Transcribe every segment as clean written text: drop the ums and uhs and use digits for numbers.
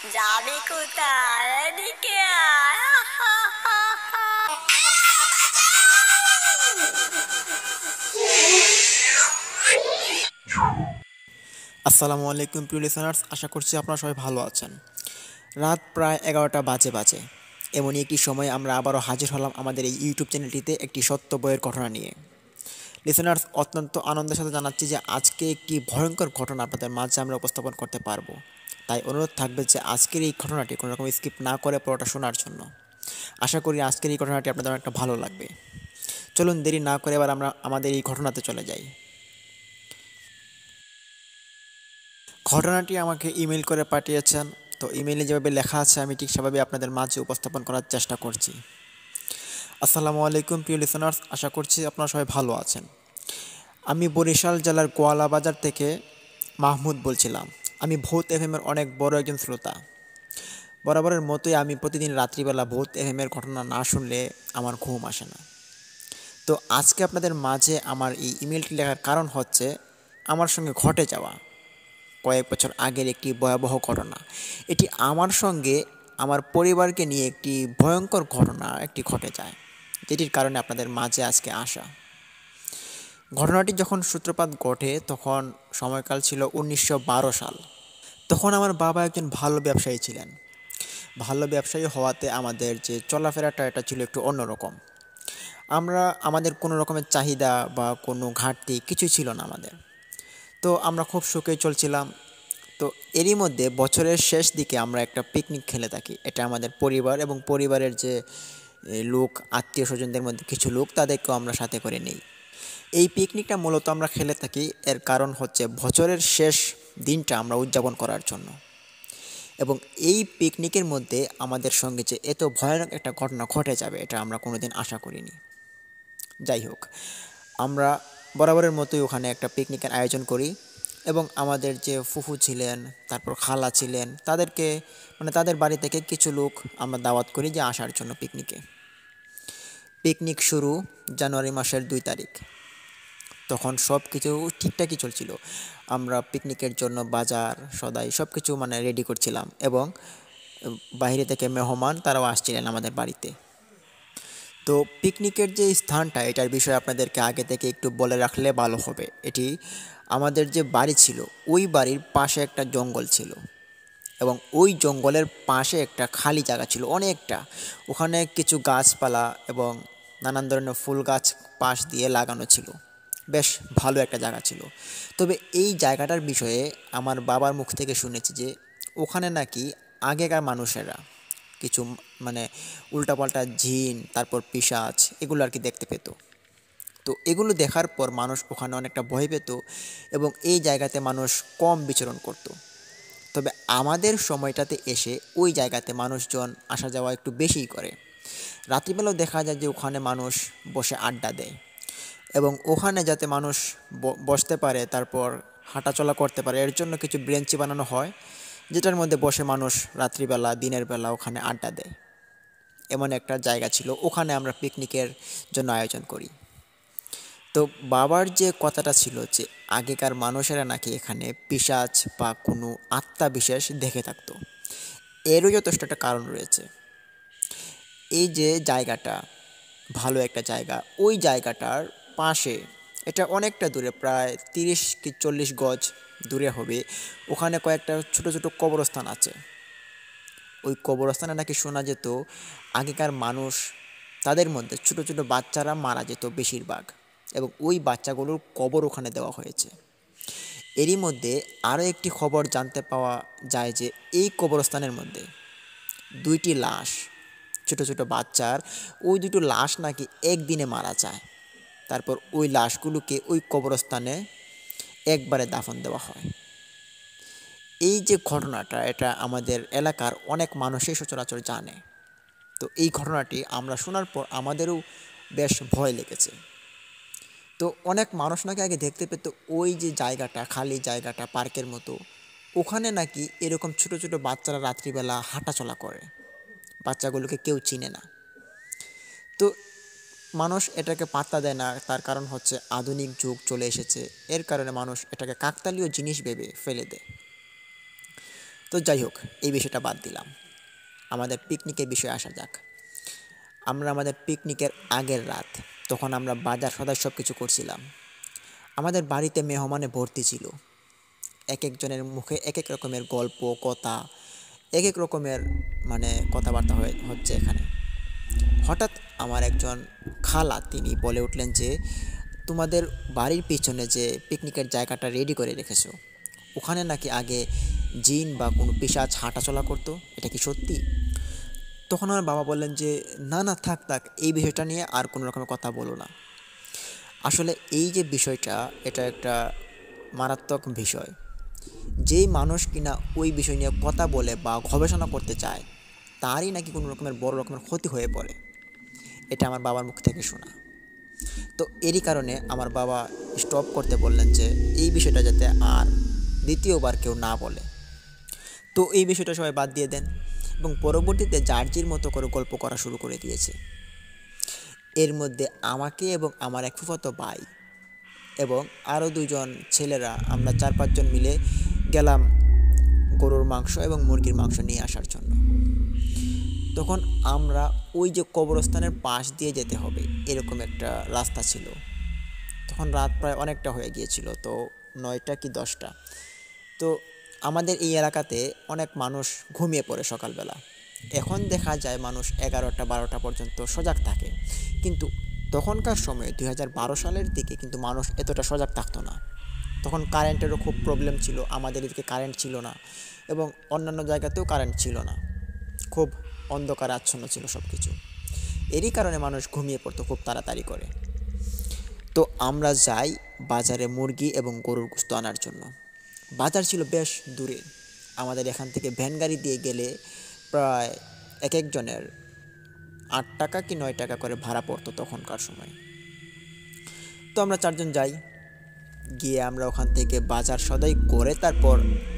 যাবে কোথায় এদিকে আয় আসসালামু আলাইকুম প্রিয় লিসেনার্স, আশা করছি আপনারা সবাই ভালো আছেন। রাত প্রায় 11টা বাজে। এমনই একটি সময় আমরা আবারও হাজির হলাম আমাদের এই ইউটিউব চ্যানেলটিতে একটি সত্য বইয়ের ঘটনা নিয়ে। লিসেনার্স, অত্যন্ত আনন্দের সাথে জানাচ্ছি যে আজকে একটি ভয়ঙ্কর ঘটনা আপনাদের মাঝে আমরা উপস্থাপন করতে পারবো। তাই অনুরোধ থাকবে যে আজকের এই ঘটনাটি কোনো রকম স্কিপ না করে পুরোটা শোনার জন্য। আশা করি আজকের এই ঘটনাটি আপনাদের অনেকটা ভালো লাগবে। চলুন দেরি না করে এবার আমরা আমাদের এই ঘটনাতে চলে যাই। ঘটনাটি আমাকে ইমেল করে পাঠিয়েছেন, তো ইমেইলে যেভাবে লেখা আছে আমি ঠিক সেভাবে আপনাদের মাঝে উপস্থাপন করার চেষ্টা করছি। আসসালামু আলাইকুম প্রিয় লিসেনার্স, আশা করছি আপনারা সবাই ভালো আছেন। আমি বরিশাল জেলার গোয়ালা বাজার থেকে মাহমুদ বলছিলাম। আমি ভূত এফএমের অনেক বড় একজন শ্রোতা। বরাবরের মতোই আমি প্রতিদিন রাত্রিবেলা ভূত এফএমের ঘটনা না শুনলে আমার ঘুম আসে না। তো আজকে আপনাদের মাঝে আমার এই ইমেলটি লেখার কারণ হচ্ছে আমার সঙ্গে ঘটে যাওয়া কয়েক বছর আগের একটি ভয়াবহ ঘটনা। এটি আমার সঙ্গে আমার পরিবারকে নিয়ে একটি ভয়ঙ্কর ঘটনা ঘটে যায়, যেটির কারণে আপনাদের মাঝে আজকে আসা। ঘটনাটি যখন সূত্রপাত ঘটে তখন সময়কাল ছিল 1912 সাল। তখন আমার বাবা একজন ভালো ব্যবসায়ী ছিলেন। ভালো ব্যবসায়ী হওয়াতে আমাদের যে চলাফেরাটা এটা ছিল একটু অন্যরকম। আমাদের কোনো রকমের চাহিদা বা কোনো ঘাটতি কিছুই ছিল না আমাদের। তো আমরা খুব সুখে চলছিলাম। তো এরই মধ্যে বছরের শেষ দিকে আমরা একটা পিকনিক খেলে থাকি। এটা আমাদের পরিবার এবং পরিবারের যে লোক, আত্মীয় স্বজনদের মধ্যে কিছু লোক, তাদেরকেও আমরা সাথে করে নিই। এই পিকনিকটা মূলত আমরা খেলে থাকি, এর কারণ হচ্ছে বছরের শেষ দিনটা আমরা উদযাপন করার জন্য। এবং এই পিকনিকের মধ্যে আমাদের সঙ্গে যে এত ভয়ানক একটা ঘটনা ঘটে যাবে এটা আমরা কোনোদিন আশা করিনি। যাই হোক, আমরা বরাবরের মতোই ওখানে একটা পিকনিকের আয়োজন করি এবং আমাদের যে ফুফু ছিলেন, তারপর খালা ছিলেন, তাদেরকে তাদের বাড়ি থেকে কিছু লোক আমরা দাওয়াত করি যে আসার জন্য পিকনিকে। পিকনিক শুরু জানুয়ারি মাসের 2 তারিখ। তখন সব কিছু ঠিকঠাকই চলছিল। আমরা পিকনিকের জন্য বাজার সদাই সব কিছু রেডি করছিলাম এবং বাইরে থেকে মেহমান তারাও আসছিলেন আমাদের বাড়িতে। তো পিকনিকের যে স্থানটা এটার বিষয়ে আপনাদেরকে আগে থেকে একটু বলে রাখলে ভালো হবে। এটি আমাদের যে বাড়ি ছিল ওই বাড়ির পাশে একটা জঙ্গল ছিল এবং ওই জঙ্গলের পাশে একটা খালি জায়গা ছিল অনেকটা। ওখানে কিছু গাছপালা এবং নানান ধরনের ফুল গাছ পাশ দিয়ে লাগানো ছিল। বেশ ভালো একটা জায়গা ছিল। তবে এই জায়গাটার বিষয়ে আমার বাবার মুখ থেকে শুনেছি যে ওখানে নাকি আগেকার মানুষেরা কিছু উল্টাপাল্টা জিন, তারপর পিশাচ এগুলো দেখতে পেত। তো এগুলো দেখার পর মানুষ ওখানে অনেকটা ভয় পেত এবং এই জায়গাতে মানুষ কম বিচরণ করত। তবে আমাদের সময়টাতে এসে ওই জায়গাতে মানুষজন আসা যাওয়া একটু বেশিই করে। রাত্রিবেলাও দেখা যায় যে ওখানে মানুষ বসে আড্ডা দেয় এবং ওখানে যাতে মানুষ বসতে পারে, তারপর হাঁটাচলা করতে পারে, এর জন্য কিছু ব্রেঞ্চি বানানো হয়, যেটার মধ্যে বসে মানুষ রাত্রিবেলা দিনের বেলা ওখানে আড্ডা দেয়। এমন একটা জায়গা ছিল, ওখানে আমরা পিকনিকের জন্য আয়োজন করি। তো বাবার যে কথাটা ছিল যে আগেকার মানুষেরা নাকি এখানে পিশাচ বা কোনো আত্মা বিশেষ দেখে থাকতো, এরও যথেষ্ট একটা কারণ রয়েছে। এই যে জায়গাটা ভালো একটা জায়গা, ওই জায়গাটার পাশে, এটা অনেকটা দূরে, প্রায় 30 কি 40 গজ দূরে হবে, ওখানে কয়েকটা ছোট ছোট কবরস্থান আছে। ওই কবরস্থানে নাকি শোনা যেত আগেকার মানুষ, তাদের মধ্যে ছোট ছোট বাচ্চারা মারা যেত বেশিরভাগ, এবং ওই বাচ্চাগুলোর কবর ওখানে দেওয়া হয়েছে। এরই মধ্যে আরও একটি খবর জানতে পাওয়া যায় যে এই কবরস্থানের মধ্যে 2টি লাশ, ছোট ছোট বাচ্চার, ওই দুটো লাশ নাকি একদিনে মারা যায়। তারপর ওই লাশগুলোকে ওই কবরস্থানে একবারে দাফন দেওয়া হয়। এই যে ঘটনাটা, এটা আমাদের এলাকার অনেক মানুষই সচরাচর জানে। তো এই ঘটনাটি আমরা শোনার পর আমাদেরও বেশ ভয় লেগেছে। তো অনেক মানুষ নাকি আগে দেখতে পেত ওই যে জায়গাটা, খালি জায়গাটা পার্কের মতো, ওখানে নাকি এরকম ছোট ছোট বাচ্চারা রাত্রিবেলা হাঁটাচলা করে, বাচ্চাগুলোকে কেউ চিনে না। তো মানুষ এটাকে পাত্তা দেয় না, তার কারণ হচ্ছে আধুনিক যুগ চলে এসেছে, এর কারণে মানুষ এটাকে কাকতালীয় জিনিস ভেবে ফেলে দেয়। তো তো যাই হোক, এই বিষয়টা বাদ দিলাম, আমাদের পিকনিকের বিষয়ে আসা যাক। আমরা আমাদের পিকনিকের আগের রাত, তখন আমরা বাজার সদাই সব কিছু করছিলাম। আমাদের বাড়িতে মেহমানে ভর্তি ছিল, এক একজনের মুখে এক এক রকমের গল্প কথা, এক এক রকমের কথাবার্তা হচ্ছে এখানে। হঠাৎ আমার একজন খালা তিনি বলে উঠলেন যে, তোমাদের বাড়ির পিছনে যে পিকনিকের জায়গাটা রেডি করে রেখেছো, ওখানে নাকি আগে জিন বা কোনো পিশাচ হাঁটাচলা করতো, এটা কি সত্যি? তখন আমার বাবা বললেন যে, না না, থাক থাক, এই বিষয়টা নিয়ে আর কোনো রকমের কথা বলো না। আসলে এই যে বিষয়টা, এটা একটা মারাত্মক বিষয়। যেই মানুষ কিনা ওই বিষয় নিয়ে কথা বলে বা গবেষণা করতে চায়, তারই নাকি কোনো রকমের বড় রকমের ক্ষতি হয়ে পড়ে। এটা আমার বাবার মুখ থেকে শোনা। তো এরই কারণে আমার বাবা স্টপ করতে বললেন যে, এই বিষয়টা যাতে আর দ্বিতীয়বার কেউ না বলে। তো এই বিষয়টা সবাই বাদ দিয়ে দেন এবং পরবর্তীতে জার্জির মতো করে গল্প করা শুরু করে দিয়েছে। এর মধ্যে আমাকে এবং আমার এক ফুফাতো ভাই এবং আরও দুজন ছেলেরা, আমরা 4-5 জন মিলে গেলাম গরুর মাংস এবং মুরগির মাংস নিয়ে আসার জন্য। তখন আমরা ওই যে কবরস্থানের পাশ দিয়ে যেতে হবে এরকম একটা রাস্তা ছিল। তখন রাত প্রায় অনেকটা হয়ে গিয়েছিল, তো 9টা কি 10টা। তো আমাদের এই এলাকাতে অনেক মানুষ ঘুমিয়ে পড়ে সকালবেলা। এখন দেখা যায় মানুষ 11টা-12টা পর্যন্ত সজাগ থাকে, কিন্তু তখনকার সময়ে 2012 সালের দিকে কিন্তু মানুষ এতটা সজাগ থাকতো না। তখন কারেন্টেরও খুব প্রবলেম ছিল, আমাদের এদিকে কারেন্ট ছিল না এবং অন্যান্য জায়গাতেও কারেন্ট ছিল না, খুব অন্ধকার আচ্ছন্ন ছিল সব কিছু। এরই কারণে মানুষ ঘুমিয়ে পড়তো খুব তাড়াতাড়ি করে। তো আমরা যাই বাজারে মুরগি এবং গরুর গোশত আনার জন্য। বাজার ছিল বেশ দূরে, আমাদের এখান থেকে ভ্যান গাড়ি দিয়ে গেলে প্রায় এক একজনের 8 টাকা কি 9 টাকা করে ভাড়া পড়তো তখনকার সময়। তো আমরা 4 জন যাই, গিয়ে আমরা ওখান থেকে বাজার সদাই করে তারপর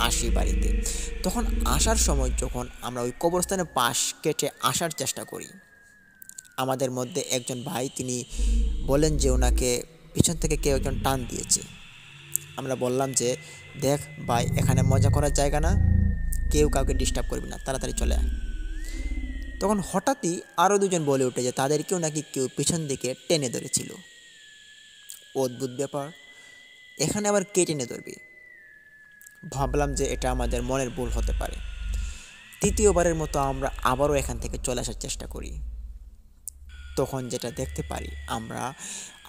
আসি বাড়িতে। তখন আসার সময় যখন আমরা ওই কবরস্থানের পাশ কেটে আসার চেষ্টা করি, আমাদের মধ্যে একজন ভাই তিনি বলেন যে ওনাকে পিছন থেকে কেউ একজন টান দিয়েছে। আমরা বললাম যে, দেখ ভাই, এখানে মজা করার জায়গা না, কেউ কাউকে ডিস্টার্ব করবি না, তাড়াতাড়ি চলে আয়। তখন হঠাৎই আরও দুজন বলে ওঠে যে তাদেরকেও নাকি কেউ পিছন দিকে টেনে ধরেছিল। অদ্ভুত ব্যাপার, এখানে আবার কে টেনে ধরবি? ভাবলাম যে এটা আমাদের মনের ভুল হতে পারে। তৃতীয়বারের মতো আমরা আবারও এখান থেকে চলে আসার চেষ্টা করি। তখন যেটা দেখতে পারি, আমরা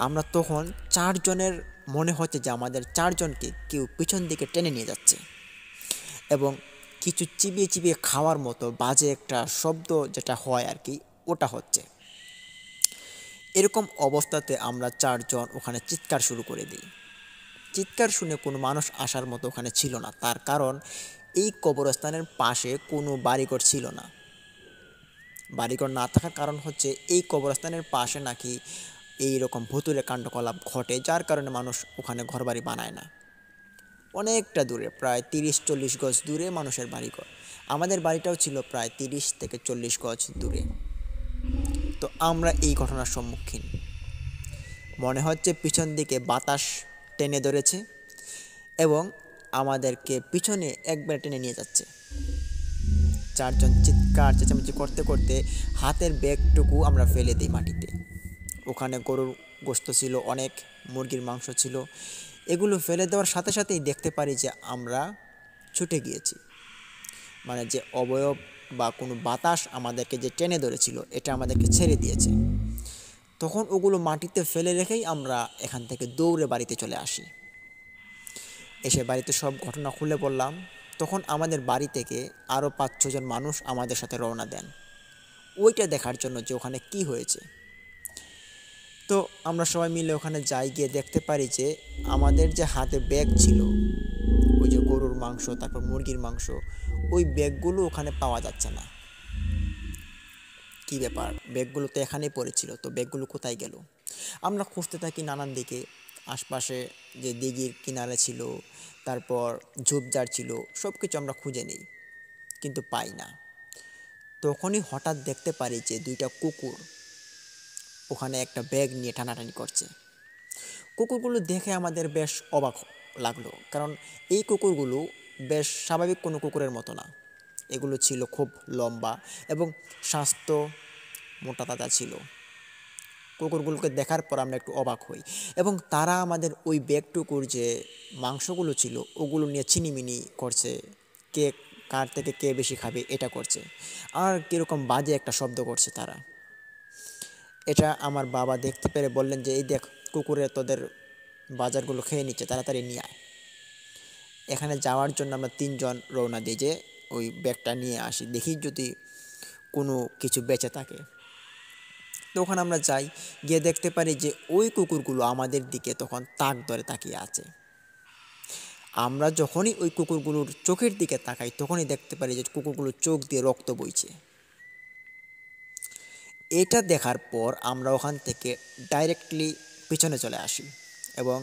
আমরা তখন 4 জনের মনে হচ্ছে যে আমাদের 4 জনকে কেউ পিছন দিকে টেনে নিয়ে যাচ্ছে এবং কিছু চিবিয়ে চিবিয়ে খাওয়ার মতো বাজে একটা শব্দ যেটা হয় আর কি, ওটা হচ্ছে। এরকম অবস্থাতে আমরা 4 জন ওখানে চিৎকার শুরু করে দিই। চিৎকার শুনে কোনো মানুষ আসার মতো ওখানে ছিল না, তার কারণ এই কবরস্থানের পাশে কোনো বাড়িঘর ছিল না। বাড়িঘর না থাকার কারণ হচ্ছে এই কবরস্থানের পাশে নাকি এই রকম ভুতুড়ে কাণ্ডকলাপ ঘটে, যার কারণে মানুষ ওখানে ঘরবাড়ি বানায় না। অনেকটা দূরে, প্রায় 30-40 গজ দূরে মানুষের বাড়িঘর। আমাদের বাড়িটাও ছিল প্রায় 30 থেকে 40 গজ দূরে। তো আমরা এই ঘটনার সম্মুখীন, মনে হচ্ছে পিছন দিকে বাতাস টেনে ধরেছে এবং আমাদেরকে পিছনে একবারে টেনে নিয়ে যাচ্ছে। 4 জন চিৎকার চেঁচামেচি করতে করতে হাতের ব্যাগটুকু আমরা ফেলে দিই মাটিতে। ওখানে গরুর গোশত ছিল, অনেক মুরগির মাংস ছিল। এগুলো ফেলে দেওয়ার সাথে সাথেই দেখতে পারি যে আমরা ছুটে গিয়েছি, যে অবয়ব বা কোনো বাতাস আমাদেরকে যে টেনে ধরেছিল এটা আমাদেরকে ছেড়ে দিয়েছে। তখন ওগুলো মাটিতে ফেলে রেখেই আমরা এখান থেকে দৌড়ে বাড়িতে চলে আসি। এসে বাড়িতে সব ঘটনা খুলে বললাম। তখন আমাদের বাড়ি থেকে আরও 5-6 জন মানুষ আমাদের সাথে রওনা দেন ওইটা দেখার জন্য যে ওখানে কি হয়েছে। তো আমরা সবাই মিলে ওখানে যাই, গিয়ে দেখতে পারি যে আমাদের যে হাতে ব্যাগ ছিল, ওই যে গরুর মাংস তারপর মুরগির মাংস, ওই ব্যাগগুলো ওখানে পাওয়া যাচ্ছে না। কি ব্যাপার, ব্যাগগুলো তো এখানেই পড়েছিল, তো ব্যাগগুলো কোথায় গেল? আমরা খুঁজতে থাকি নানান দিকে, আশপাশে যে দিঘির কিনারে ছিল, তারপর ঝোপঝাড় ছিল, সব কিছু আমরা খুঁজে নিই কিন্তু পাই না। তখনই হঠাৎ দেখতে পারি যে 2টা কুকুর ওখানে একটা ব্যাগ নিয়ে টানাটানি করছে। কুকুরগুলো দেখে আমাদের বেশ অবাক লাগলো, কারণ এই কুকুরগুলো বেশ স্বাভাবিক কোনো কুকুরের মতো না। এগুলো ছিল খুব লম্বা এবং স্বাস্থ্য মোটা তাজা ছিল। কুকুরগুলোকে দেখার পর আমরা একটু অবাক হই এবং তারা আমাদের ওই ব্যাগটুকুর যে মাংসগুলো ছিল ওগুলো নিয়ে ছিনিমিনি করছে, কে কার থেকে কে বেশি খাবে এটা করছে, আর কীরকম বাজে একটা শব্দ করছে তারা। এটা আমার বাবা দেখতে পেরে বললেন যে এই দেখ, কুকুরে তোদের বাজারগুলো খেয়ে নিচ্ছে, তাড়াতাড়ি নিয়ে আয়। এখানে যাওয়ার জন্য আমরা তিনজন রওনা দিই যে ওই ব্যাগটা নিয়ে আসি, দেখি যদি কোনো কিছু বেঁচে থাকে। তো ওখানে আমরা যাই, গিয়ে দেখতে পারি যে ওই কুকুরগুলো আমাদের দিকে তখন তাক ধরে তাকিয়ে আছে। আমরা যখনই ওই কুকুরগুলোর চোখের দিকে তাকাই তখনই দেখতে পারি যে কুকুরগুলোর চোখ দিয়ে রক্ত বইছে। এটা দেখার পর আমরা ওখান থেকে ডাইরেক্টলি পিছনে চলে আসি এবং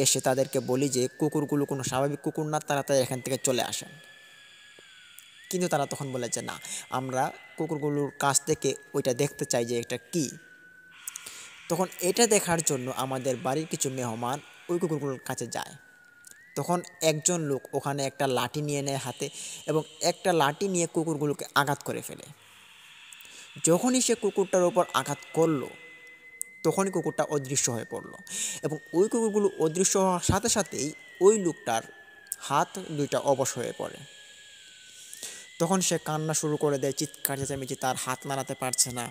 এসে তাদেরকে বলি যে কুকুরগুলো কোনো স্বাভাবিক কুকুর না, তাড়াতাড়ি এখান থেকে চলে আসেন। কিন্তু তারা তখন বলে যে না, আমরা কুকুরগুলোর কাছ থেকে ওইটা দেখতে চাই যে এটা কি। তখন এটা দেখার জন্য আমাদের বাড়ির কিছু মেহমান ওই কুকুরগুলোর কাছে যায়। তখন একজন লোক ওখানে একটা লাঠি নিয়ে নেয় হাতে এবং একটা লাঠি নিয়ে কুকুরগুলোকে আঘাত করে ফেলে। যখনই সে কুকুরটার ওপর আঘাত করলো তখনই কুকুরটা অদৃশ্য হয়ে পড়ল এবং ওই কুকুরগুলো অদৃশ্য হওয়ার সাথে সাথেই ওই লোকটার হাত দুইটা অবশ হয়ে পড়ে। তখন সে কান্না শুরু করে দেয়, চিৎকার চেঁচামেচি, তার হাত নাড়াতে পারছে না।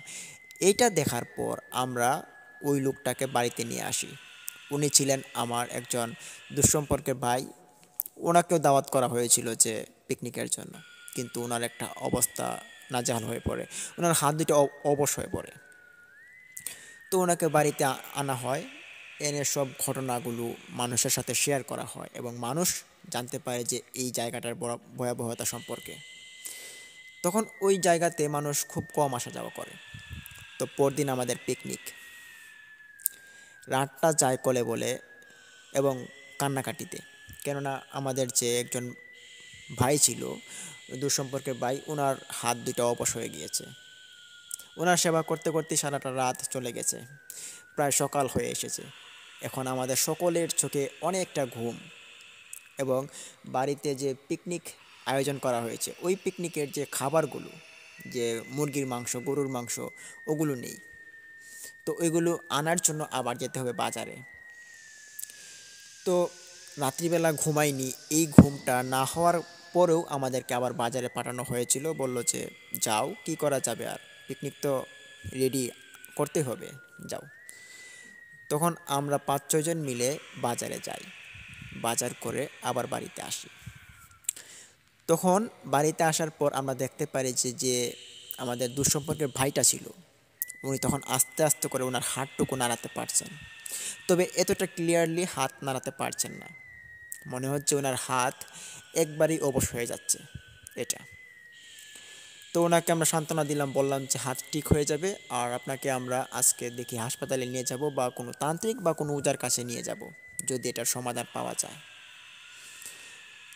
এইটা দেখার পর আমরা ওই লোকটাকে বাড়িতে নিয়ে আসি। উনি ছিলেন আমার একজন দুঃসম্পর্কের ভাই। ওনাকেও দাওয়াত করা হয়েছিল যে পিকনিকের জন্য, কিন্তু ওনার একটা অবস্থা নাজেহাল হয়ে পড়ে, ওনার হাত দুটো অবশ হয়ে পড়ে। তো ওনাকে বাড়িতে আনা হয়, এনে সব ঘটনাগুলো মানুষের সাথে শেয়ার করা হয় এবং মানুষ জানতে পারে যে এই জায়গাটার ভয়াবহতা সম্পর্কে। তখন ওই জায়গাতে মানুষ খুব কম আসা যাওয়া করে। তো পরদিন আমাদের পিকনিক, রাতটা যায় কলে বলে এবং কান্নাকাটিতে। কেননা আমাদের যে একজন ভাই ছিল, দুঃসম্পর্কের ভাই, ওনার হাত দুটো অবশ হয়ে গিয়েছে। ওনার সেবা করতে করতে সারাটা রাত চলে গেছে, প্রায় সকাল হয়ে এসেছে। এখন আমাদের সকলের চোখে অনেকটা ঘুম এবং বাড়িতে যে পিকনিক আয়োজন করা হয়েছে ওই পিকনিকের যে খাবারগুলো, যে মুরগির মাংস, গরুর মাংস, ওগুলো নেই। তো ওইগুলো আনার জন্য আবার যেতে হবে বাজারে। তো রাত্রিবেলা ঘুমাইনি, এই ঘুমটা না হওয়ার পরেও আমাদেরকে আবার বাজারে পাঠানো হয়েছিল। বলল যে যাও, কি করা যাবে, আর পিকনিক তো রেডি করতে হবে, যাও। তখন আমরা 5-6 জন মিলে বাজারে যাই, বাজার করে আবার বাড়িতে আসি। তখন বাড়িতে আসার পর আমরা দেখতে পারি যে আমাদের দুঃসম্পর্কের ভাইটা ছিল, উনি তখন আস্তে আস্তে করে ওনার হাতটুকু নাড়াতে পারছেন, তবে এতটা ক্লিয়ারলি হাত নাড়াতে পারছেন না। মনে হচ্ছে ওনার হাত একবারই অবশ হয়ে যাচ্ছে এটা। তো ওনাকে আমরা সান্ত্বনা দিলাম, বললাম যে হাত ঠিক হয়ে যাবে, আর আপনাকে আমরা আজকে দেখি হাসপাতালে নিয়ে যাব বা কোনো তান্ত্রিক বা কোনো ওঝার কাছে নিয়ে যাব যদি এটার সমাধান পাওয়া যায়।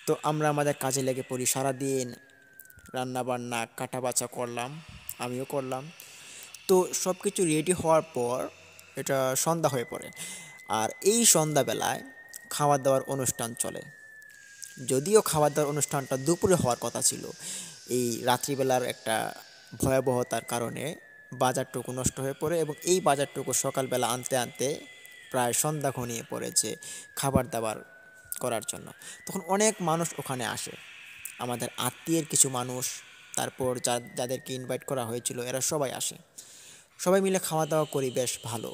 তো আমরা আমাদের কাজে লেগে পড়ি, সারাদিন রান্না বান্না কাটা বাছা করলাম, আমিও করলাম। তো সব কিছু রেডি হওয়ার পর এটা সন্ধ্যা হয়ে পড়ে, আর এই সন্ধ্যাবেলায় খাওয়া দাওয়ার অনুষ্ঠান চলে। যদিও খাওয়া দাওয়ার অনুষ্ঠানটা দুপুরে হওয়ার কথা ছিল, এই রাত্রিবেলার একটা ভয়াবহতার কারণে বাজারটুকু নষ্ট হয়ে পড়ে এবং এই বাজারটুকু সকালবেলা আনতে আনতে প্রায় সন্ধ্যা ঘনিয়ে পড়েছে খাবার দাবার করার জন্য। তখন অনেক মানুষ ওখানে আসে, আমাদের আত্মীয়ের কিছু মানুষ, তারপর যাদেরকে ইনভাইট করা হয়েছিল এরা সবাই আসে। সবাই মিলে খাওয়া দাওয়া করি, বেশ ভালো।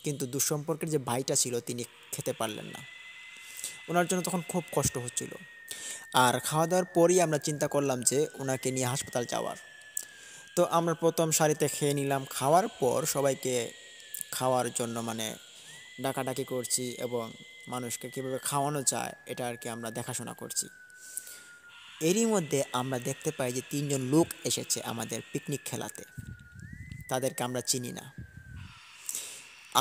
কিন্তু দুঃসম্পর্কের যে ভাইটা ছিল তিনি খেতে পারলেন না, ওনার জন্য তখন খুব কষ্ট হচ্ছিল। আর খাওয়া দাওয়ার পরই আমরা চিন্তা করলাম যে ওনাকে নিয়ে হাসপাতাল যাওয়ার। তো আমরা প্রথম সারিতে খেয়ে নিলাম, খাওয়ার পর সবাইকে খাওয়ার জন্য মানে ডাকাডাকি করছি এবং মানুষকে কীভাবে খাওয়ানো যায় এটা আর কি আমরা দেখাশোনা করছি। এরই মধ্যে আমরা দেখতে পাই যে 3 জন লোক এসেছে আমাদের পিকনিক খেলাতে, তাদেরকে আমরা চিনি না।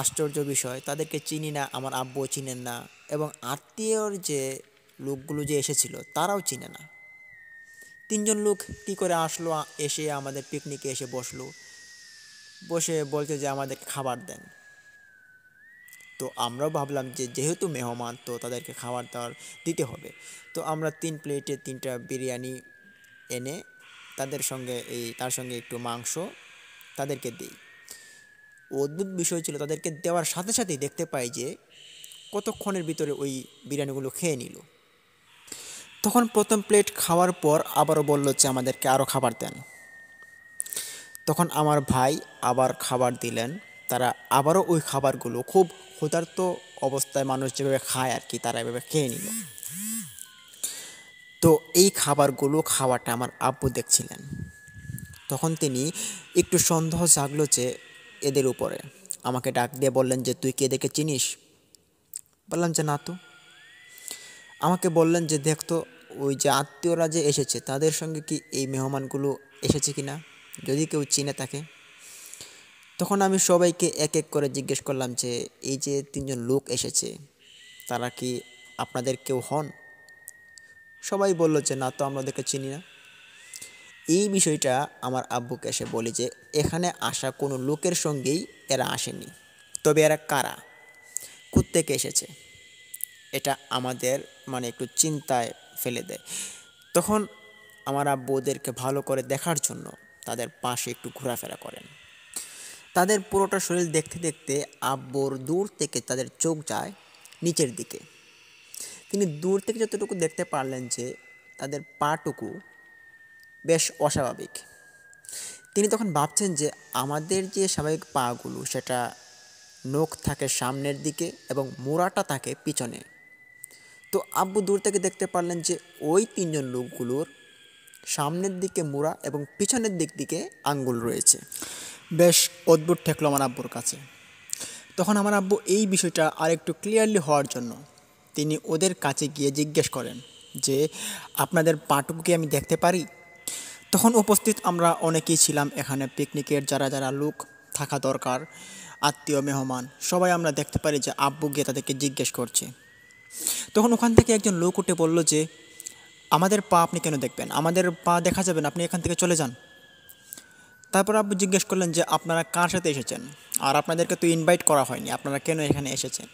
আশ্চর্য বিষয়, তাদেরকে চিনি না, আমার আব্বুও চিনেন না এবং আত্মীয়র যে লোকগুলো যে এসেছিল তারাও চিনে না। 3 জন লোক কী করে আসলো, এসে আমাদের পিকনিকে এসে বসলো, বসে বলছে যে আমাদেরকে খাবার দেন। তো আমরাও ভাবলাম যে যেহেতু মেহমান তো তাদেরকে খাবার দাবার দিতে হবে। তো আমরা 3 প্লেটে 3টা বিরিয়ানি এনে তার সঙ্গে একটু মাংস তাদেরকে দিই। অদ্ভুত বিষয় ছিল, তাদেরকে দেওয়ার সাথে সাথেই দেখতে পাই যে কতক্ষণের ভিতরে ওই বিরিয়ানিগুলো খেয়ে নিল। তখন প্রথম প্লেট খাওয়ার পর আবারও বলল যে আমাদেরকে আরও খাবার দেন। তখন আমার ভাই আবার খাবার দিলেন। তারা আবারও ওই খাবারগুলো খুব ক্ষুধার্ত অবস্থায় মানুষ যেভাবে খায় আর কি, তারা এভাবে খেয়ে নিল। তো এই খাবারগুলো খাওয়াটা আমার আব্বু দেখছিলেন। তখন তিনি একটু সন্দেহ জাগলো যে এদের উপরে। আমাকে ডাক দিয়ে বললেন যে তুই কি এদেরকে চিনিস? বললাম যে না তো। আমাকে বললেন যে দেখতো ওই যে আত্মীয়রা যে এসেছে তাদের সঙ্গে কি এই মেহমানগুলো এসেছে কিনা, যদি কেউ চিনে থাকে। তখন আমি সবাইকে এক এক করে জিজ্ঞেস করলাম যে এই যে 3জন লোক এসেছে তারা কি আপনাদের কেউ হন? সবাই বলল যে না তো, আমরা ওদেরকে চিনি না। এই বিষয়টা আমার আব্বুকে এসে বলি যে এখানে আসা কোনো লোকের সঙ্গেই এরা আসেনি, তবে এরা কারা, কোত্থেকে এসেছে, এটা আমাদের একটু চিন্তায় ফেলে দেয়। তখন আমার আব্বু ওদেরকে ভালো করে দেখার জন্য তাদের পাশে একটু ঘোরাফেরা করেন। তাদের পুরোটা শরীর দেখতে দেখতে আব্বুর দূর থেকে তাদের চোখ যায় নিচের দিকে। তিনি দূর থেকে যতটুকু দেখতে পারলেন যে তাদের পাটুকু বেশ অস্বাভাবিক। তিনি তখন ভাবছেন যে আমাদের যে স্বাভাবিক পাগুলো সেটা নখ থাকে সামনের দিকে এবং মোড়াটা থাকে পিছনে। তো আব্বু দূর থেকে দেখতে পারলেন যে ওই 3জন লোকগুলোর সামনের দিকে মোড়া এবং পিছনের দিকে আঙ্গুল রয়েছে। বেশ অদ্ভুত ঠেকলো আমার আব্বুর কাছে। তখন আমার আব্বু এই বিষয়টা আরেকটু ক্লিয়ারলি হওয়ার জন্য তিনি ওদের কাছে গিয়ে জিজ্ঞেস করেন যে আপনাদের পাটুকু কি আমি দেখতে পারি? তখন উপস্থিত আমরা অনেকেই ছিলাম এখানে, পিকনিকের যারা যারা লোক থাকা দরকার, আত্মীয় মেহমান, সবাই আমরা দেখতে পারি যে আব্বু গিয়ে তাদেরকে জিজ্ঞেস করছে। তখন ওখান থেকে একজন লোক উঠে বলল যে আমাদের পা আপনি কেন দেখবেন, আমাদের পা দেখা যাবে না, আপনি এখান থেকে চলে যান। তারপর আব্বু জিজ্ঞেস করলেন যে আপনারা কার সাথে এসেছেন, আর আপনাদেরকে তো ইনভাইট করা হয়নি, আপনারা কেন এখানে এসেছেন?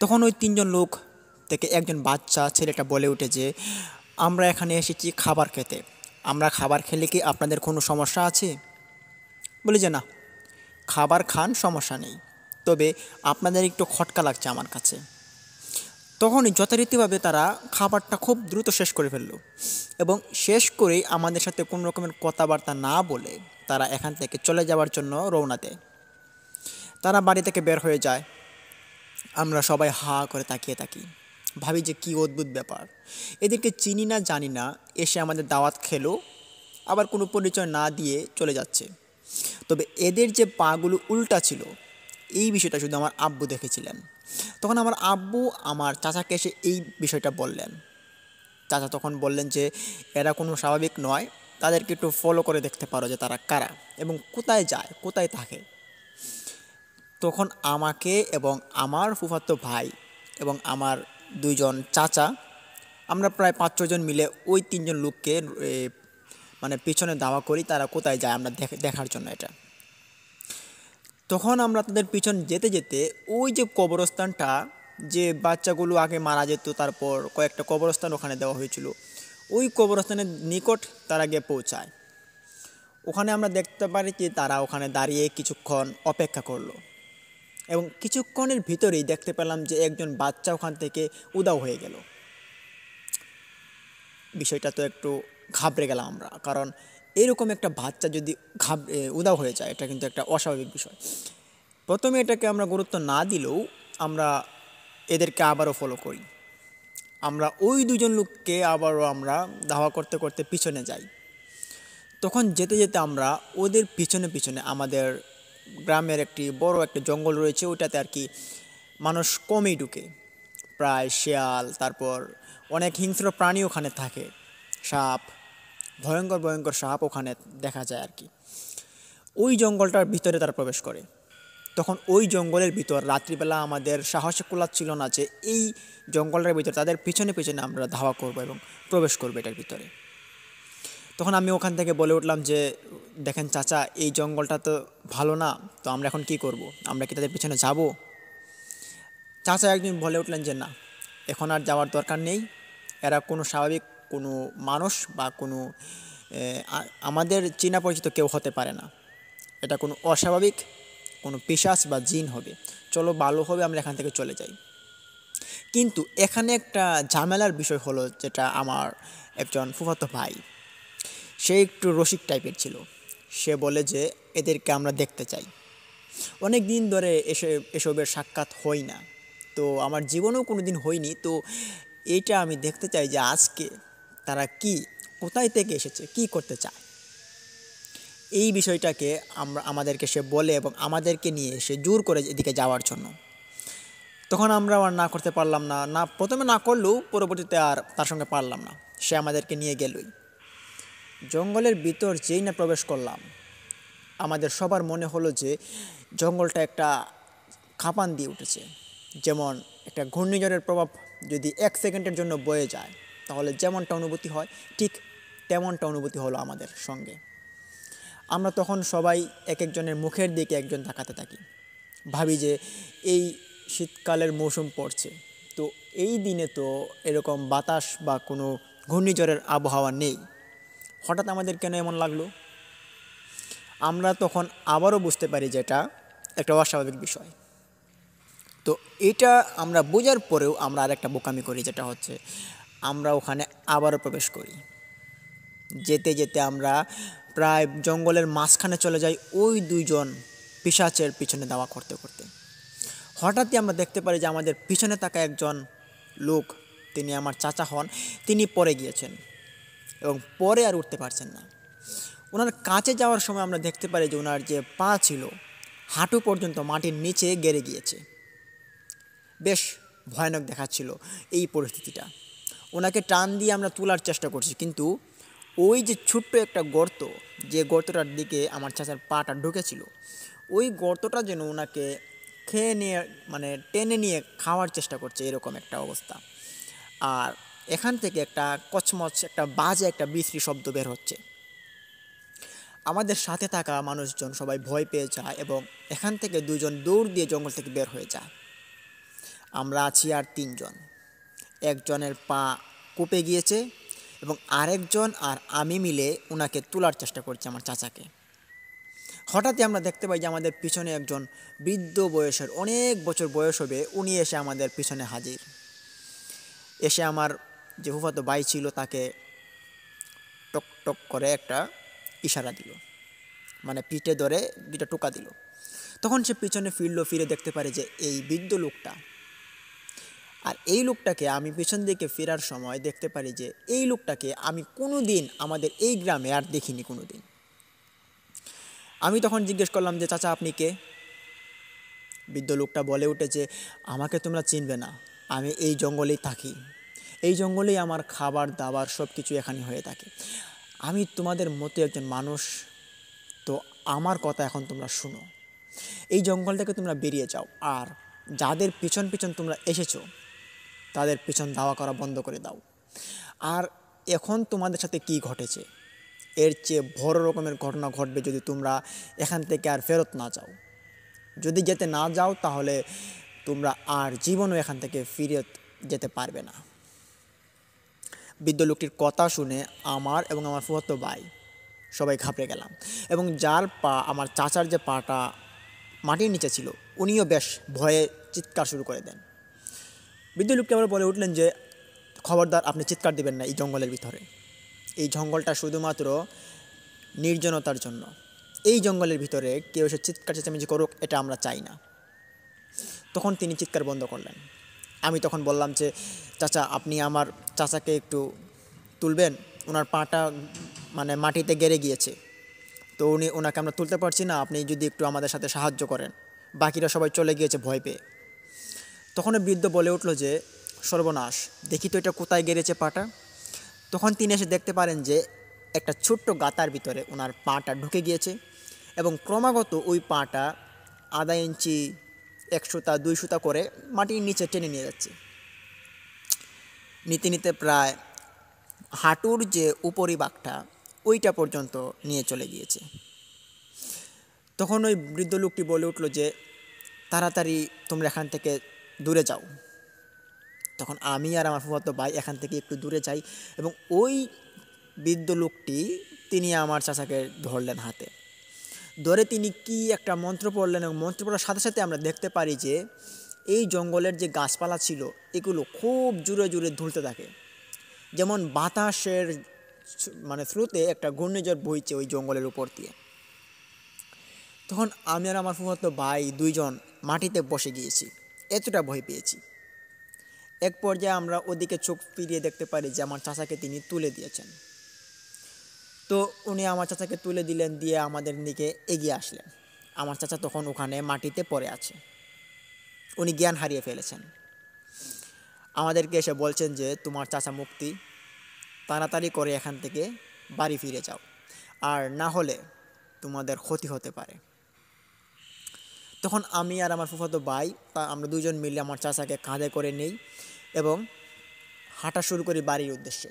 তখন ওই 3জন লোক থেকে একজন বাচ্চা ছেলেটা বলে উঠে যে আমরা এখানে এসেছি খাবার খেতে, আমরা খাবার খেলে কি আপনাদের কোনো সমস্যা আছে? বলি যে না, খাবার খান, সমস্যা নেই, তবে আপনাদের একটু খটকা লাগছে আমার কাছে। তখনই যথারীতিভাবে তারা খাবারটা খুব দ্রুত শেষ করে ফেললো এবং শেষ করেই আমাদের সাথে কোনো রকমের কথাবার্তা না বলে তারা এখান থেকে চলে যাওয়ার জন্য রওনা দেয়। তারা বাড়ি থেকে বের হয়ে যায়। আমরা সবাই হা করে তাকিয়ে থাকি, ভাবি যে কী অদ্ভুত ব্যাপার, এদেরকে চিনি না জানি না, এসে আমাদের দাওয়াত খেলো, আবার কোনো পরিচয় না দিয়ে চলে যাচ্ছে। তবে এদের যে পাগুলো উল্টা ছিল এই বিষয়টা শুধু আমার আব্বু দেখেছিলেন। তখন আমার আব্বু আমার চাচাকে এসে এই বিষয়টা বললেন। চাচা তখন বললেন যে এরা কোনো স্বাভাবিক নয়, তাদেরকে একটু ফলো করে দেখতে পারো যে তারা কারা এবং কোথায় যায়, কোথায় থাকে। তখন আমাকে এবং আমার ফুফাতো ভাই এবং আমার 2জন চাচা, আমরা প্রায় 5-6 জন মিলে ওই 3জন লোককে পিছনে ধাওয়া করি, তারা কোথায় যায় আমরা দেখার জন্য এটা। তখন আমরা তাদের পিছন যেতে যেতে ওই যে কবরস্থানটা, যে বাচ্চাগুলো আগে মারা যেত তারপর কয়েকটা কবরস্থান ওখানে দেওয়া হয়েছিল, ওই কবরস্থানের নিকট তারা গিয়ে পৌঁছায়। ওখানে আমরা দেখতে পারি যে তারা ওখানে দাঁড়িয়ে কিছুক্ষণ অপেক্ষা করলো এবং কিছুক্ষণের ভিতরেই দেখতে পেলাম যে একজন বাচ্চা ওখান থেকে উধাও হয়ে গেল। বিষয়টা তো একটু ঘাবড়ে গেলাম আমরা, কারণ এরকম একটা বাচ্চা যদি উধাও হয়ে যায় এটা কিন্তু একটা অস্বাভাবিক বিষয়। প্রথমে এটাকে আমরা গুরুত্ব না দিলেও আমরা এদেরকে আবারও ফলো করি। আমরা ওই 2জন লোককে আবারও আমরা ধাওয়া করতে করতে পিছনে যাই। তখন যেতে যেতে আমরা ওদের পিছনে পিছনে, আমাদের গ্রামের একটি বড় একটা জঙ্গল রয়েছে, ওইটাতে আর কি মানুষ কমই ঢুকে, প্রায় শেয়াল, তারপর অনেক হিংস্র প্রাণী ওখানে থাকে, সাপ, ভয়ঙ্কর ভয়ঙ্কর সাপ ওখানে দেখা যায় আর কি। ওই জঙ্গলটার ভিতরে তারা প্রবেশ করে। তখন ওই জঙ্গলের ভিতর রাত্রিবেলা আমাদের সাহসে কুলাচ্ছিল না যে এই জঙ্গলটার ভিতরে তাদের পিছনে পিছনে আমরা ধাওয়া করব এবং প্রবেশ করবো এটার ভিতরে। তখন আমি ওখান থেকে বলে উঠলাম যে দেখেন চাচা, এই জঙ্গলটা তো ভালো না, তো আমরা এখন কি করব, আমরা কি তাদের পিছনে যাব? চাচা একদিন বলে উঠলেন যে না, এখন আর যাওয়ার দরকার নেই, এরা কোনো স্বাভাবিক কোনো মানুষ বা কোনো আমাদের চেনা পরিচিত কেউ হতে পারে না। এটা কোনো অস্বাভাবিক কোনো পিশাচ বা জিন হবে। চলো ভালো হবে, আমরা এখান থেকে চলে যাই। কিন্তু এখানে একটা ঝামেলার বিষয় হলো, যেটা আমার একজন ফুফাতো ভাই, সে একটু রসিক টাইপের ছিল। সে বলে যে এদেরকে আমরা দেখতে চাই। অনেক দিন ধরে এসবের সাক্ষাৎ হই না, তো আমার জীবনেও কোনো দিন হয়নি। তো এইটা আমি দেখতে চাই যে আজকে তারা কি, কোথায় থেকে এসেছে, কি করতে চায়। এই বিষয়টাকে আমাদেরকে সে বলে এবং আমাদেরকে নিয়ে সে জোর করে এদিকে যাওয়ার জন্য। তখন আমরা আর না করতে পারলাম না, প্রথমে না করলেও পরবর্তীতে আর তার সঙ্গে পারলাম না, সে আমাদেরকে নিয়ে গেলই। জঙ্গলের ভিতর যেই না প্রবেশ করলাম, আমাদের সবার মনে হলো যে জঙ্গলটা একটা কাঁপান দিয়ে উঠেছে। যেমন একটা ঘূর্ণিঝড়ের প্রভাব যদি 1 সেকেন্ডের জন্য বয়ে যায়, তাহলে যেমনটা অনুভূতি হয়, ঠিক তেমনটা অনুভূতি হলো আমাদের সঙ্গে। আমরা তখন সবাই এক একজনের মুখের দিকে একজন তাকাতে থাকি, ভাবি যে এই শীতকালের মৌসুম পড়ছে, তো এই দিনে তো এরকম বাতাস বা কোনো ঘূর্ণিঝড়ের আবহাওয়া নেই, হঠাৎ আমাদের কেন এমন লাগলো। আমরা তখন আবারও বুঝতে পারি যে এটা একটা অস্বাভাবিক বিষয়। তো এটা আমরা বোঝার পরেও আমরা আরেকটা বোকামি করি, যেটা হচ্ছে আমরা ওখানে আবারও প্রবেশ করি। যেতে যেতে আমরা প্রায় জঙ্গলের মাঝখানে চলে যাই, ওই দুইজন পিশাচের পিছনে দাওয়া করতে করতে। হঠাৎই আমরা দেখতে পারি যে আমাদের পিছনে থাকা একজন লোক, তিনি আমার চাচা হন, তিনি পড়ে গিয়েছেন এবং পরে আর উঠতে পারছেন না। ওনার কাছে যাওয়ার সময় আমরা দেখতে পারি যে ওনার যে পা ছিল, হাঁটু পর্যন্ত মাটির নিচে গেড়ে গিয়েছে। বেশ ভয়ানক দেখাচ্ছিল এই পরিস্থিতিটা। ওনাকে টান দিয়ে আমরা তোলার চেষ্টা করছি, কিন্তু ওই যে ছোট্ট একটা গর্ত, যে গর্তটার দিকে আমার চাচার পাটা ঢুকেছিল, ওই গর্তটা যেন ওনাকে খেয়ে নিয়ে, মানে টেনে নিয়ে খাওয়ার চেষ্টা করছে, এরকম একটা অবস্থা। আর এখান থেকে একটা কচমচ, একটা বাজে একটা বিশ্রী শব্দ বের হচ্ছে। আমাদের সাথে থাকা মানুষজন সবাই ভয় পেয়ে যায় এবং এখান থেকে দুজন দৌড় দিয়ে জঙ্গল থেকে বের হয়ে যায়। আমরা আছি আর 3 জন। একজনের পা কুপে গিয়েছে এবং আরেকজন আর আমি মিলে ওনাকে তোলার চেষ্টা করছি, আমার চাচাকে। হঠাৎই আমরা দেখতে পাই যে আমাদের পিছনে একজন বৃদ্ধ বয়সের, অনেক বছর বয়স হবে, উনি এসে আমাদের পিছনে হাজির। এসে আমার যে ফুফাতো ভাই ছিল তাকে টক টক করে একটা ইশারা দিল, মানে পিঠে ধরে 2টা টোকা দিল। তখন সে পিছনে ফিরল, ফিরে দেখতে পারে যে এই বৃদ্ধ লোকটা। আর এই লোকটাকে আমি পিছন দিকে ফেরার সময় দেখতে পারি যে এই লোকটাকে আমি কোনো দিন আমাদের এই গ্রামে আর দেখিনি কোনো দিন। আমি তখন জিজ্ঞেস করলাম যে চাচা আপনি কে? বৃদ্ধ লোকটা বলে উঠেছে, আমাকে তোমরা চিনবে না, আমি এই জঙ্গলেই থাকি, এই জঙ্গলেই আমার খাবার দাবার সব কিছু এখানে হয়ে থাকে, আমি তোমাদের মতো একজন মানুষ। তো আমার কথা এখন তোমরা শুনো, এই জঙ্গল থেকে তোমরা বেরিয়ে যাও, আর যাদের পিছন পিছন তোমরা এসেছো তাদের পিছন ধাওয়া করা বন্ধ করে দাও। আর এখন তোমাদের সাথে কি ঘটেছে, এর চেয়ে বড় রকমের ঘটনা ঘটবে যদি তোমরা এখান থেকে আর ফেরত না যাও। যদি যেতে না যাও তাহলে তোমরা আর জীবনও এখান থেকে ফিরে যেতে পারবে না। বৃদ্ধ লোকটির কথা শুনে আমার এবং আমার ফুফাতো ভাই সবাই ঘাবড়ে গেলাম, এবং যার পা, আমার চাচার যে পাটা মাটির নিচে ছিল, উনিও বেশ ভয়ে চিৎকার শুরু করে দেন। বৃদ্ধ লোকটি আবার বলে উঠলেন যে খবরদার, আপনি চিৎকার দিবেন না এই জঙ্গলের ভিতরে, এই জঙ্গলটা শুধুমাত্র নির্জনতার জন্য, এই জঙ্গলের ভিতরে কেউ এসে চিৎকার চেঁচামেচি করুক, এটা আমরা চাই না। তখন তিনি চিৎকার বন্ধ করলেন। আমি তখন বললাম যে চাচা, আপনি আমার চাচাকে একটু তুলবেন, ওনার পাটা মানে মাটিতে গেড়ে গিয়েছে, তো ওনাকে আমরা তুলতে পারছি না, আপনি যদি একটু আমাদের সাথে সাহায্য করেন, বাকিরা সবাই চলে গিয়েছে ভয় পেয়ে। তখন বৃদ্ধ বলে উঠল যে সর্বনাশ, দেখি তো এটা কোথায় গেড়েছে পাটা। তখন তিনি এসে দেখতে পারেন যে একটা ছোট্ট গাতার ভিতরে ওনার পাটা ঢুকে গিয়েছে এবং ক্রমাগত ওই পাটা আধা ইঞ্চি, 1 সুতা 2 সুতা করে মাটির নিচে টেনে নিয়ে যাচ্ছে। নিতে নিতে প্রায় হাঁটুর যে উপরিভাগটা, ওইটা পর্যন্ত নিয়ে চলে গিয়েছে। তখন ওই বৃদ্ধ লোকটি বলে উঠল যে তাড়াতাড়ি তোমরা এখান থেকে দূরে যাও, তখন আমি আর আমার ফুফাতো ভাই এখান থেকে একটু দূরে যাই এবং ওই বৃদ্ধ লোকটি তিনি আমার চাচাকে ধরলেন হাতে ধরে তিনি কি একটা মন্ত্র পড়লেন এবং মন্ত্র পড়ার সাথে সাথে আমরা দেখতে পারি যে এই জঙ্গলের যে গাছপালা ছিল এগুলো খুব জোরে জোরে দুলতে থাকে, যেমন বাতাসের মানে স্রোতে একটা ঘূর্ণিঝড় বইছে ওই জঙ্গলের উপর দিয়ে। তখন আমি আর আমার ফুফাতো ভাই দুইজন মাটিতে বসে গিয়েছি, এতটা ভয় পেয়েছি। এক পর্যায়ে আমরা ওদিকে চোখ ফিরিয়ে দেখতে পারি যে আমার চাচাকে তিনি তুলে দিয়েছেন। তো উনি আমার চাচাকে তুলে দিলেন, দিয়ে আমাদের দিকে এগিয়ে আসলেন। আমার চাচা তখন ওখানে মাটিতে পড়ে আছে, উনি জ্ঞান হারিয়ে ফেলেছেন। আমাদেরকে এসে বলছেন যে তোমার চাচা মুক্তি, তাড়াতাড়ি করে এখান থেকে বাড়ি ফিরে যাও, আর না হলে তোমাদের ক্ষতি হতে পারে। তখন আমি আর আমার ফুফাতো ভাই আমরা দুজন মিলে আমার চাচাকে কাঁধে করে নেই এবং হাঁটা শুরু করি বাড়ির উদ্দেশ্যে।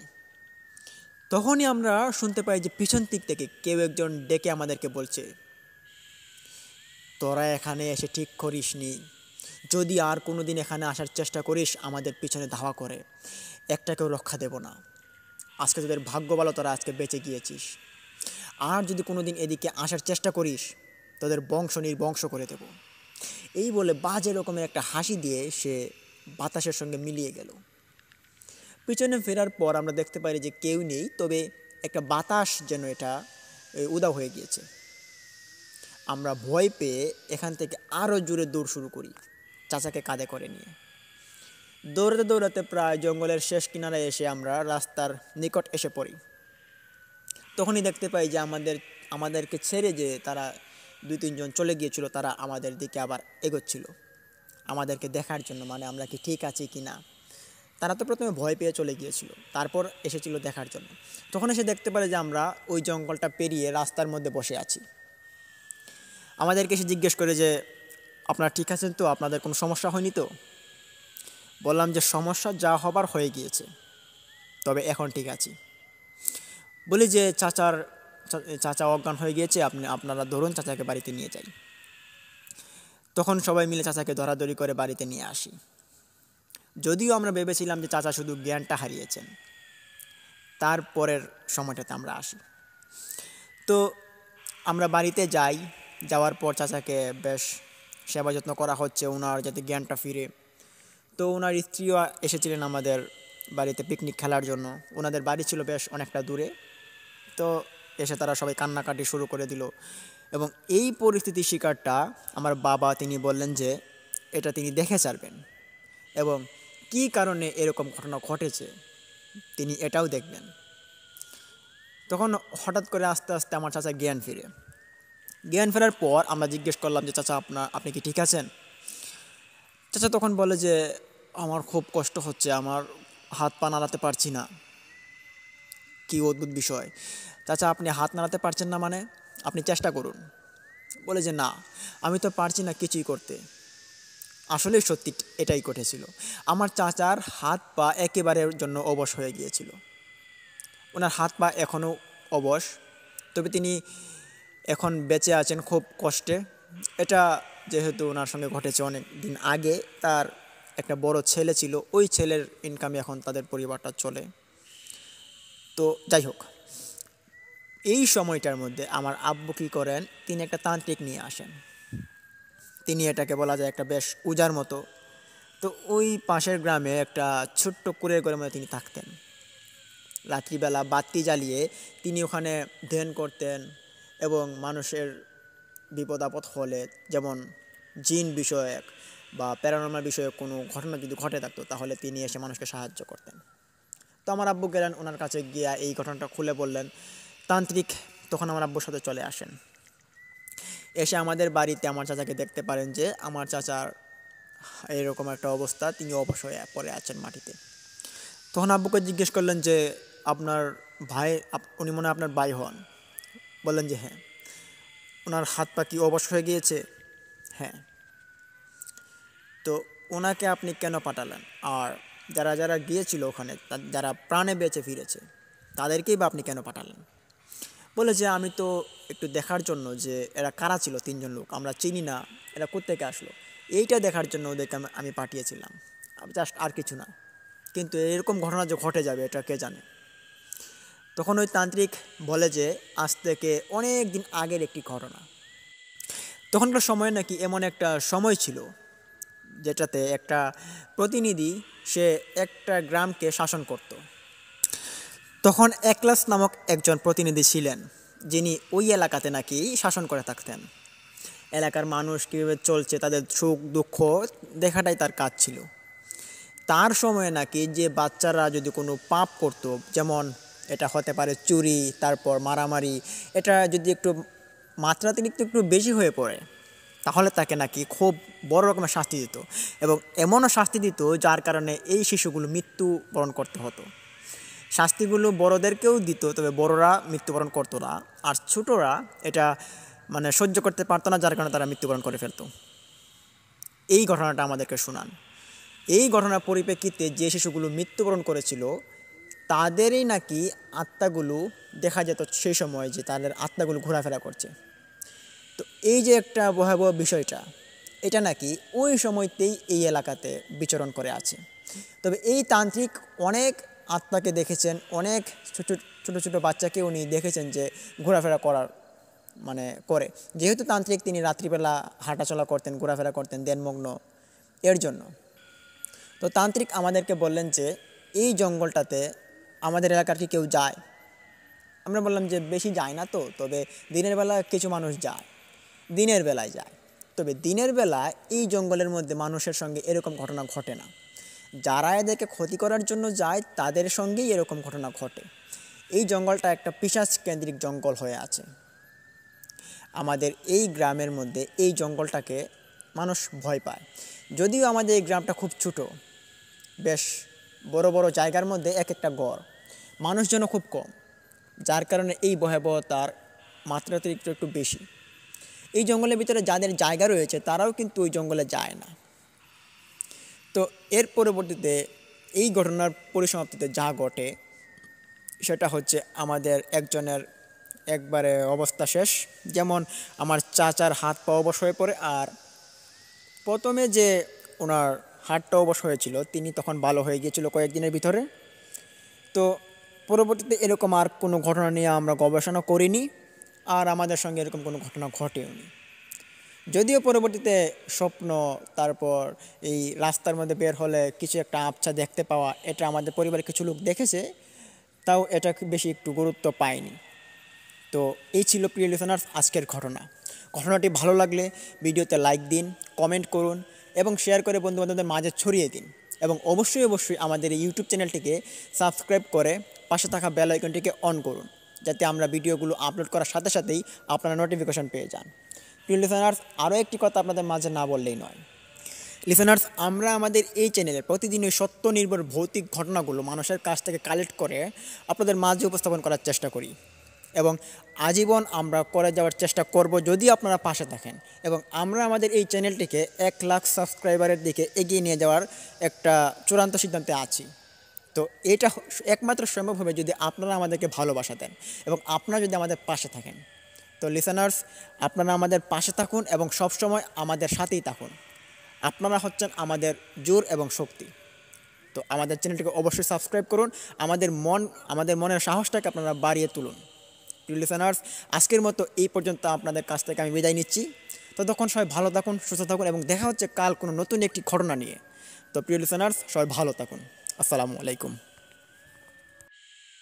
তখনই আমরা শুনতে পাই যে পিছন দিক থেকে কেউ একজন ডেকে আমাদেরকে বলছে, তোরা এখানে এসে ঠিক করিসনি, যদি আর কোনো দিন এখানে আসার চেষ্টা করিস আমাদের পিছনে ধাওয়া করে, একটাকেও রক্ষা দেব না। আজকে তোদের ভাগ্য ভালো, তোরা আজকে বেঁচে গিয়েছিস, আর যদি কোনো দিন এদিকে আসার চেষ্টা করিস তোদের বংশ নির্বংশ করে দেব। এই বলে বাজে রকমের একটা হাসি দিয়ে সে বাতাসের সঙ্গে মিলিয়ে গেল। পিছনে ফেরার পর আমরা দেখতে পারি যে কেউ নেই, তবে একটা বাতাস যেন এটা উধাও হয়ে গিয়েছে। আমরা ভয় পেয়ে এখান থেকে আরও জোরে দৌড় শুরু করি চাচাকে কাঁধে করে নিয়ে। দৌড়াতে দৌড়াতে প্রায় জঙ্গলের শেষ কিনারায় এসে আমরা রাস্তার নিকট এসে পড়ি। তখনই দেখতে পাই যে আমাদেরকে ছেড়ে যে তারা 2-3 জন চলে গিয়েছিল, তারা আমাদের দিকে আবার এগোচ্ছিল আমাদেরকে দেখার জন্য, মানে আমরা কি ঠিক আছি কি না। তারা তো প্রথমে ভয় পেয়ে চলে গিয়েছিল, তারপর এসেছিল দেখার জন্য। তখন এসে দেখতে পারে যে আমরা ওই জঙ্গলটা পেরিয়ে রাস্তার মধ্যে বসে আছি। আমাদেরকে এসে জিজ্ঞেস করে যে আপনারা ঠিক আছেন তো, আপনাদের কোনো সমস্যা হয়নি তো? বললাম যে সমস্যা যা হবার হয়ে গিয়েছে, তবে এখন ঠিক আছি। বলি যে চাচা অজ্ঞান হয়ে গিয়েছে, আপনারা ধরুন চাচাকে বাড়িতে নিয়ে যাই। তখন সবাই মিলে চাচাকে ধরাধরি করে বাড়িতে নিয়ে আসি। যদিও আমরা ভেবেছিলাম যে চাচা শুধু জ্ঞানটা হারিয়েছেন। তারপরের সময়টাতে আমরা আসি। তো আমরা বাড়িতে যাই, যাওয়ার পর চাচাকে বেশ সেবা যত্ন করা হচ্ছে ওনার যাতে জ্ঞানটা ফিরে। তো ওনার স্ত্রীও এসেছিলেন আমাদের বাড়িতে পিকনিক খেলার জন্য। ওনাদের বাড়ি ছিল বেশ অনেকটা দূরে। তো এসে তারা সবাই কান্নাকাটি শুরু করে দিল এবং এই পরিস্থিতির শিকারটা আমার বাবা, তিনি বললেন যে এটা তিনি দেখে ছাড়বেন এবং কী কারণে এরকম ঘটনা ঘটেছে তিনি এটাও দেখবেন। তখন হঠাৎ করে আস্তে আস্তে আমার চাচা জ্ঞান ফেরার পর আমরা জিজ্ঞেস করলাম যে চাচা আপনি কি ঠিক আছেন? চাচা তখন বলে যে আমার খুব কষ্ট হচ্ছে, আমার হাত পা নাড়াতে পারছি না। কি অদ্ভুত বিষয়, চাচা আপনি হাত নাড়াতে পারছেন না মানে? আপনি চেষ্টা করুন। বলে যে না, আমি তো পারছি না কিছুই করতে। আসলেই সত্যি এটাই ঘটেছিল। আমার চাচার হাত পা একেবারের জন্য অবশ হয়ে গিয়েছিল। ওনার হাত পা এখনও অবশ, তবে তিনি এখন বেঁচে আছেন খুব কষ্টে। এটা যেহেতু ওনার সঙ্গে ঘটেছে অনেক দিন আগে, তার একটা বড় ছেলে ছিল, ওই ছেলের ইনকামে এখন তাদের পরিবারটা চলে। তো যাই হোক, এই সময়টার মধ্যে আমার আব্বু কী করেন, তিনি একটা তান্ত্রিক নিয়ে আসেন। তিনি এটাকে বলা যায় একটা বেশ উজার মতো। তো ওই পাশের গ্রামে একটা ছোট্ট কুঁড়ের ঘরের মধ্যে তিনি থাকতেন। রাত্রিবেলা বাতি জ্বালিয়ে তিনি ওখানে ধ্যান করতেন এবং মানুষের বিপদ আপদ হলে, যেমন জিন বিষয়ক বা প্যারানর্মাল বিষয়ক কোনো ঘটনা যদি ঘটে থাকতো, তাহলে তিনি এসে মানুষকে সাহায্য করতেন। তো আমার আব্বু গেলেন, ওনার কাছে গিয়া এই ঘটনাটা খুলে বললেন। তান্ত্রিক তখন আমার আব্বুর সাথে চলে আসেন। এসে আমাদের বাড়িতে আমার চাচাকে দেখতে পারেন যে আমার চাচার এরকম একটা অবস্থা, তিনি অবশ হয়ে পড়ে আছেন মাটিতে। তখন আব্বুকে জিজ্ঞেস করলেন যে আপনার ভাই, উনি মনে হয় আপনার ভাই হন? বললেন যে হ্যাঁ। ওনার হাত পা কি অবশ হয়ে গিয়েছে? হ্যাঁ। তো ওনাকে আপনি কেন পাঠালেন? আর যারা যারা গিয়েছিল ওখানে, যারা প্রাণে বেঁচে ফিরেছে, তাদেরকেই বা আপনি কেন পাঠালেন? বলে যে আমি তো একটু দেখার জন্য যে এরা কারা ছিল, 3 জন লোক, আমরা চিনি না, এরা কোত্থেকে আসলো, এইটা দেখার জন্য ওদেরকে আমি পাঠিয়েছিলাম, জাস্ট, আর কিছু না। কিন্তু এরকম ঘটনা যে ঘটে যাবে এটা কে জানে। তখন ওই তান্ত্রিক বলে যে আজ থেকে অনেক দিন আগের একটি ঘটনা। তখনকার সময় নাকি এমন একটা সময় ছিল যেটাতে একটা প্রতিনিধি সে একটা গ্রামকে শাসন করত। তখন একলাস নামক একজন প্রতিনিধি ছিলেন যিনি ওই এলাকাতে নাকি শাসন করে থাকতেন। এলাকার মানুষ কীভাবে চলছে তাদের সুখ দুঃখ দেখাটাই তার কাজ ছিল। তার সময়ে নাকি যে বাচ্চারা যদি কোনো পাপ করতো, যেমন এটা হতে পারে চুরি, তারপর মারামারি, এটা যদি একটু মাত্রাতিরিক্ত একটু বেশি হয়ে পড়ে তাহলে তাকে নাকি খুব বড় রকমের শাস্তি দিত, এবং এমনও শাস্তি দিত যার কারণে এই শিশুগুলো মৃত্যুবরণ করতে হতো। শাস্তিগুলো বড়দেরকেও দিত, তবে বড়রা মৃত্যুবরণ করতো না, আর ছোটরা এটা সহ্য করতে পারতো না, যার কারণে তারা মৃত্যুবরণ করে ফেলতো। এই ঘটনাটা আমাদেরকে শোনান। এই ঘটনার পরিপ্রেক্ষিতে যে শিশুগুলো মৃত্যুবরণ করেছিল তাদেরই নাকি আত্মাগুলো দেখা যেত সেই সময়, যে তাদের আত্মাগুলো ঘোরাফেরা করছে। তো এই যে একটা ভয়াবহ বিষয়টা, এটা নাকি ওই সময়তেই এই এলাকাতে বিচরণ করে আছে। তবে এই তান্ত্রিক অনেক আত্মাকে দেখেছেন, অনেক ছোট ছোট বাচ্চাকে উনি দেখেছেন যে ঘোরাফেরা করার করে। যেহেতু তান্ত্রিক, তিনি রাত্রিবেলা হাঁটাচলা করতেন, ঘোরাফেরা করতেন ধ্যানমগ্ন, এর জন্য। তো তান্ত্রিক আমাদেরকে বললেন যে এই জঙ্গলটাতে আমাদের এলাকার কি কেউ যায়? আমরা বললাম যে বেশি যায় না তো, তবে দিনের বেলা কিছু মানুষ যায়, দিনের বেলায় যায়। তবে দিনের বেলায় এই জঙ্গলের মধ্যে মানুষের সঙ্গে এরকম ঘটনা ঘটে না। যারা এদেরকে ক্ষতি করার জন্য যায় তাদের সঙ্গেই এরকম ঘটনা ঘটে। এই জঙ্গলটা একটা পিশাচ কেন্দ্রিক জঙ্গল হয়ে আছে। আমাদের এই গ্রামের মধ্যে এই জঙ্গলটাকে মানুষ ভয় পায়। যদিও আমাদের এই গ্রামটা খুব ছোট, বেশ বড় বড় জায়গার মধ্যে এক একটা গড়, মানুষজনও খুব কম, যার কারণে এই ভয়াবহতার মাত্রাতিরিক্ত একটু বেশি। এই জঙ্গলের ভিতরে যাদের জায়গা রয়েছে তারাও কিন্তু ওই জঙ্গলে যায় না। তো এর পরবর্তীতে এই ঘটনার পরিসমাপ্তিতে যা ঘটে সেটা হচ্ছে আমাদের একজনের একবারে অবস্থা শেষ। যেমন আমার চাচার হাত পা অবশ হয়ে পড়ে, আর প্রথমে যে ওনার হাতটা অবশ হয়েছিল তিনি তখন ভালো হয়ে গিয়েছিল কয়েকদিনের ভিতরে। তো পরবর্তীতে এরকম আর কোনো ঘটনা নিয়ে আমরা গবেষণা করিনি, আর আমাদের সঙ্গে এরকম কোনো ঘটনা ঘটেওনি। যদিও পরবর্তীতে স্বপ্ন, তারপর এই রাস্তার মধ্যে বের হলে কিছু একটা আবছা দেখতে পাওয়া, এটা আমাদের পরিবারের কিছু লোক দেখেছে, তাও এটা বেশি একটু গুরুত্ব পায়নি। তো এই ছিল প্রিয় লিসনার্স আজকের ঘটনা। ঘটনাটি ভালো লাগলে ভিডিওতে লাইক দিন, কমেন্ট করুন এবং শেয়ার করে বন্ধুবান্ধবদের মাঝে ছড়িয়ে দিন, এবং অবশ্যই আমাদের এই ইউটিউব চ্যানেলটিকে সাবস্ক্রাইব করে পাশে থাকা বেল আইকনটিকে অন করুন, যাতে আমরা ভিডিওগুলো আপলোড করার সাথে সাথেই আপনারা নোটিফিকেশন পেয়ে যান। প্রিয় লিসনার্স, আরও একটি কথা আপনাদের মাঝে না বললেই নয়। লিসনার্স, আমরা আমাদের এই চ্যানেলে প্রতিদিনই সত্য নির্ভর ভৌতিক ঘটনাগুলো মানুষের কাছ থেকে কালেক্ট করে আপনাদের মাঝে উপস্থাপন করার চেষ্টা করি, এবং আজীবন আমরা করে যাওয়ার চেষ্টা করব যদি আপনারা পাশে থাকেন। এবং আমরা আমাদের এই চ্যানেলটিকে 1 লাখ সাবস্ক্রাইবারের দিকে এগিয়ে নিয়ে যাওয়ার একটা চূড়ান্ত সিদ্ধান্তে আছি। তো এটা একমাত্র সম্ভব হবে যদি আপনারা আমাদেরকে ভালোবাসা দেন এবং আপনারা যদি আমাদের পাশে থাকেন। তো লিসেনার্স, আপনারা আমাদের পাশে থাকুন এবং সবসময় আমাদের সাথেই থাকুন। আপনারা হচ্ছেন আমাদের জোর এবং শক্তি। তো আমাদের চ্যানেলটিকে অবশ্যই সাবস্ক্রাইব করুন, আমাদের মনের সাহসটাকে আপনারা বাড়িয়ে তুলুন। প্রিয় লিসেনার্স, আজকের মতো এই পর্যন্ত আপনাদের কাছ থেকে আমি বিদায় নিচ্ছি। ততক্ষণ সবাই ভালো থাকুন, সুস্থ থাকুন, এবং দেখা হচ্ছে কাল কোনো নতুন একটি ঘটনা নিয়ে। তো প্রিয় লিসেনার্স, সবাই ভালো থাকুন। আসসালামু আলাইকুম।